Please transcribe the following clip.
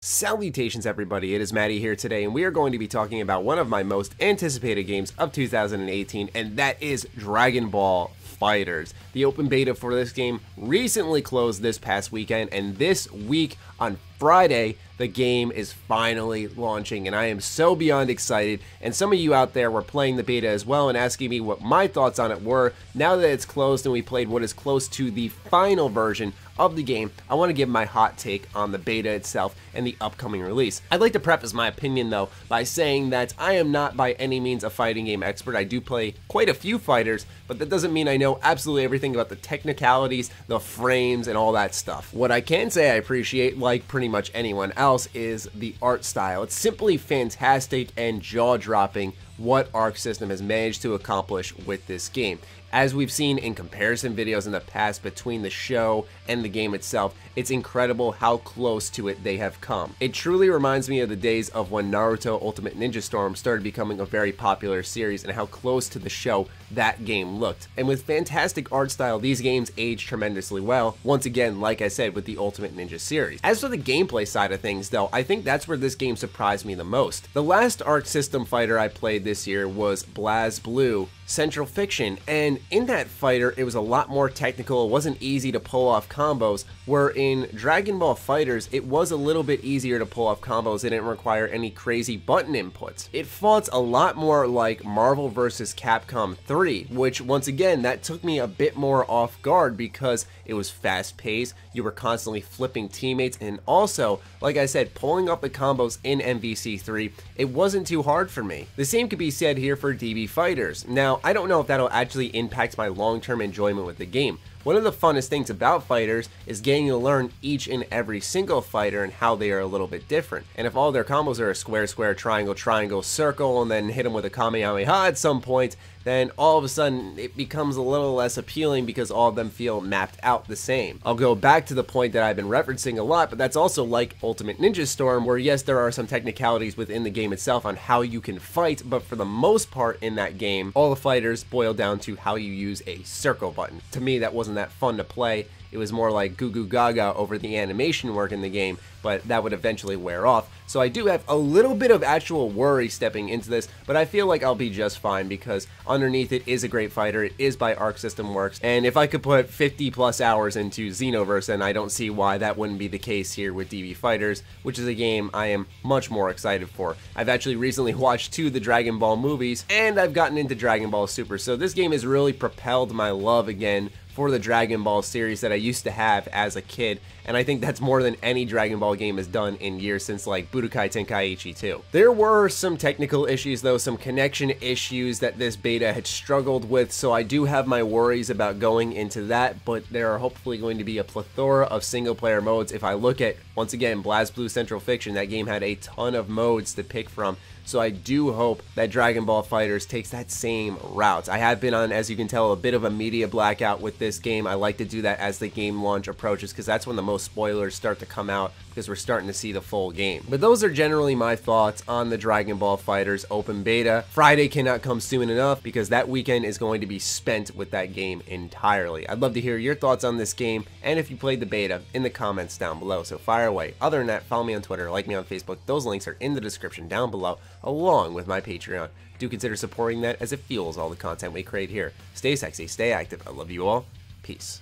Salutations everybody, it is Matty here today, and we are going to be talking about one of my most anticipated games of 2018, and that is Dragon Ball FighterZ. The open beta for this game recently closed this past weekend, and this week on Friday, the game is finally launching, and I am so beyond excited. And some of you out there were playing the beta as well and asking me what my thoughts on it were. Now that it's closed and we played what is close to the final version of the game, I want to give my hot take on the beta itself and the upcoming release. I'd like to preface my opinion though by saying that I am not by any means a fighting game expert. I do play quite a few fighters, but that doesn't mean I know absolutely everything about the technicalities, the frames, and all that stuff. What I can say I appreciate, like pretty much anyone else, is the art style. It's simply fantastic and jaw-dropping what Arc System has managed to accomplish with this game. As we've seen in comparison videos in the past between the show and the game itself, it's incredible how close to it they have come. It truly reminds me of the days of when Naruto Ultimate Ninja Storm started becoming a very popular series and how close to the show that game looked. And with fantastic art style, these games age tremendously well, once again, like I said, with the Ultimate Ninja series. As for the gameplay side of things though, I think that's where this game surprised me the most. The last Arc System fighter I played this year was BlazBlue Central Fiction, and in that fighter it was a lot more technical. It wasn't easy to pull off combos, where in Dragon Ball FighterZ it was a little bit easier to pull off combos. It didn't require any crazy button inputs. It fought a lot more like Marvel vs. Capcom 3, which once again that took me a bit more off guard because it was fast paced, you were constantly flipping teammates, and also, like I said, pulling off the combos in MVC3, it wasn't too hard for me. The same could be said here for DB FighterZ. Now, I don't know if that'll actually impact my long-term enjoyment with the game. One of the funnest things about fighters is getting to learn each and every single fighter and how they are a little bit different. And if all their combos are a square, square, triangle, triangle, circle, and then hit them with a Kamehameha at some point, then all of a sudden it becomes a little less appealing because all of them feel mapped out the same. I'll go back to the point that I've been referencing a lot, but that's also like Ultimate Ninja Storm, where yes, there are some technicalities within the game itself on how you can fight, but for the most part in that game, all the fighters boil down to how you use a circle button. To me, that wasn't that fun to play. It was more like goo goo gaga over the animation work in the game, but that would eventually wear off. So I do have a little bit of actual worry stepping into this, but I feel like I'll be just fine because underneath it is a great fighter. It is by Arc System Works, and if I could put 50 plus hours into Xenoverse, then I don't see why that wouldn't be the case here with DB FighterZ, which is a game I am much more excited for. I've actually recently watched 2 of the Dragon Ball movies, and I've gotten into Dragon Ball Super, so this game has really propelled my love again for the Dragon Ball series that I used to have as a kid, and I think that's more than any Dragon Ball game has done in years since like Budokai Tenkaichi 2. There were some technical issues though, some connection issues that this beta had struggled with, so I do have my worries about going into that, but there are hopefully going to be a plethora of single player modes. If I look at, once again, BlazBlue Central Fiction, that game had a ton of modes to pick from. So I do hope that Dragon Ball FighterZ takes that same route. I have been on, as you can tell, a bit of a media blackout with this game. I like to do that as the game launch approaches because that's when the most spoilers start to come out because we're starting to see the full game. But those are generally my thoughts on the Dragon Ball FighterZ open beta. Friday cannot come soon enough because that weekend is going to be spent with that game entirely. I'd love to hear your thoughts on this game and if you played the beta in the comments down below, so fire away. Other than that, follow me on Twitter, like me on Facebook. Those links are in the description down below, along with my Patreon. Do consider supporting that as it fuels all the content we create here. Stay sexy, stay active. I love you all. Peace.